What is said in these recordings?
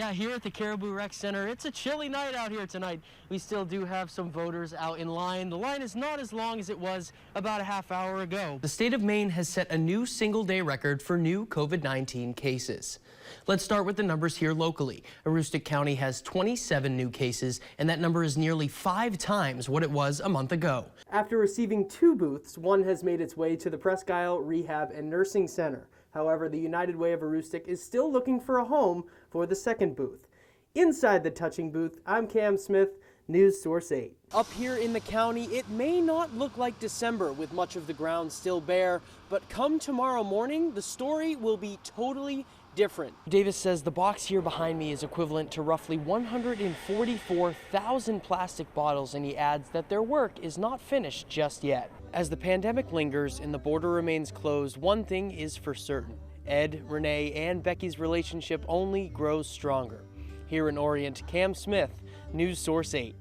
Yeah, here at the Caribou Rec Center, it's a chilly night out here tonight. We still do have some voters out in line. The line is not as long as it was about a half hour ago. The state of Maine has set a new single-day record for new COVID-19 cases. Let's start with the numbers here locally. Aroostook County has 27 new cases, and that number is nearly 5 times what it was a month ago. After receiving 2 booths, one has made its way to the Presque Isle Rehab and Nursing Center. However, the United Way of Aroostook is still looking for a home for the second booth. Inside the touching booth, I'm Cam Smith, News Source 8. Up here in the county, it may not look like December with much of the ground still bare, but come tomorrow morning, the story will be totally different. Davis says the box here behind me is equivalent to roughly 144,000 plastic bottles, and he adds that their work is not finished just yet. As the pandemic lingers and the border remains closed, one thing is for certain. Ed, Renee, and Becky's relationship only grows stronger. Here in Orient, Cam Smith, News Source 8.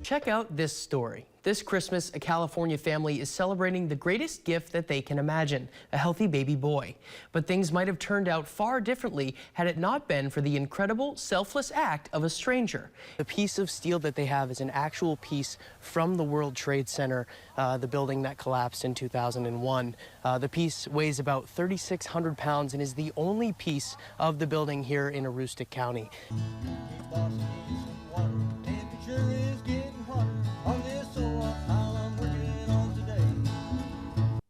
Check out this story. This Christmas, a California family is celebrating the greatest gift that they can imagine, a healthy baby boy. But things might have turned out far differently had it not been for the incredible, selfless act of a stranger. The piece of steel that they have is an actual piece from the World Trade Center, the building that collapsed in 2001. The piece weighs about 3,600 pounds and is the only piece of the building here in Aroostook County.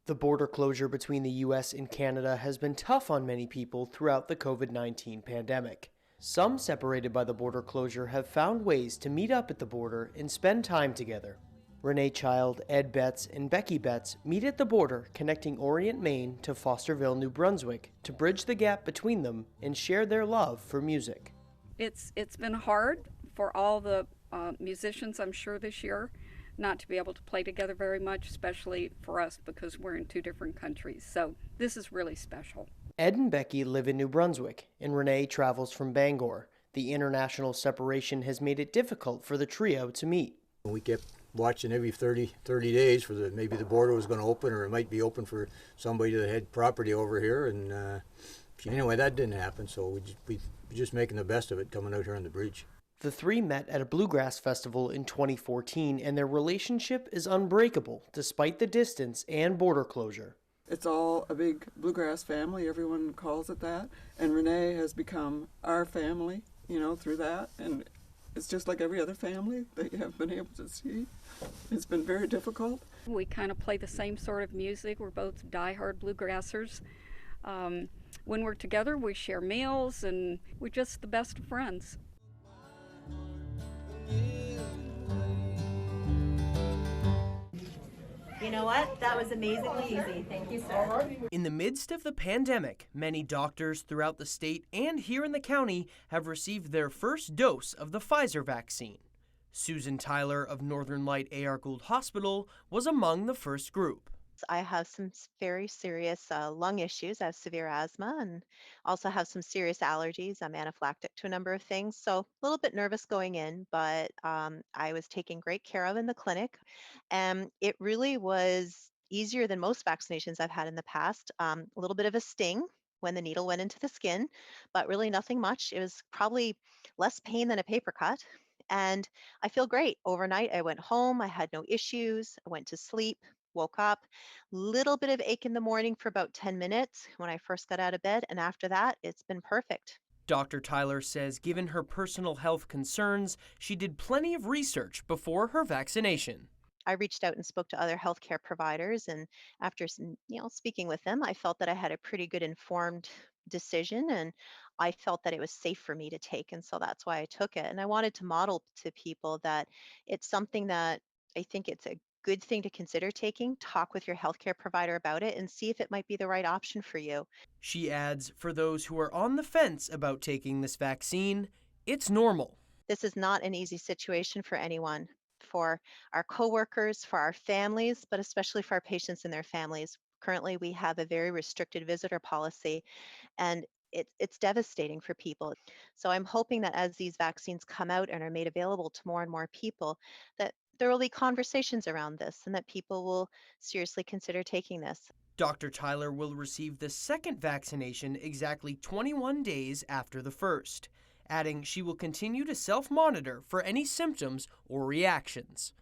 The border closure between the U.S. and Canada has been tough on many people throughout the COVID-19 pandemic. Some separated by the border closure have found ways to meet up at the border and spend time together. Renee Child, Ed Betts, and Becky Betts meet at the border connecting Orient, Maine to Fosterville, New Brunswick to bridge the gap between them and share their love for music. It's been hard for all the musicians, I'm sure, this year, not to be able to play together very much, especially for us because we're in 2 different countries. So this is really special. Ed and Becky live in New Brunswick, and Renee travels from Bangor. The international separation has made it difficult for the trio to meet. We kept watching every 30 days for maybe the border was going to open, or it might be open for somebody that had property over here. And anyway, that didn't happen, so we're just making the best of it coming out here on the bridge. The 3 met at a bluegrass festival in 2014, and their relationship is unbreakable despite the distance and border closure. It's all a big bluegrass family, everyone calls it that, and Renee has become our family, through that, and it's just like every other family that you have been able to see. It's been very difficult. We kind of play the same sort of music. We're both diehard bluegrassers. When we're together, we share meals, and we're just the best of friends. You know what? That was amazingly easy. Thank you, sir. In the midst of the pandemic, many doctors throughout the state and here in the county have received their first dose of the Pfizer vaccine. Susan Tyler of Northern Light A.R. Gould Hospital was among the first group. I have some very serious lung issues. I have severe asthma and also have some serious allergies. I'm anaphylactic to a number of things. So a little bit nervous going in, but I was taken great care of in the clinic. And it really was easier than most vaccinations I've had in the past. A little bit of a sting when the needle went into the skin, but really nothing much. It was probably less pain than a paper cut. And I feel great. Overnight, I went home. I had no issues. I went to sleep. Woke up, little bit of ache in the morning for about 10 minutes when I first got out of bed, and after that, it's been perfect. Dr. Tyler says given her personal health concerns, she did plenty of research before her vaccination. I reached out and spoke to other healthcare providers, and after speaking with them, I felt that I had a pretty good informed decision, and I felt that it was safe for me to take, and so that's why I took it. And I wanted to model to people that it's something that I think it's a good thing to consider taking. Talk with your healthcare provider about it and see if it might be the right option for you. She adds, for those who are on the fence about taking this vaccine, it's normal. This is not an easy situation for anyone, for our coworkers, for our families, but especially for our patients and their families. Currently, we have a very restricted visitor policy, and it's devastating for people. So I'm hoping that as these vaccines come out and are made available to more and more people, that there will be conversations around this and that people will seriously consider taking this. Dr. Tyler will receive the second vaccination exactly 21 days after the first. adding she will continue to self-monitor for any symptoms or reactions.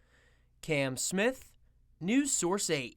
Cam Smith, News Source 8.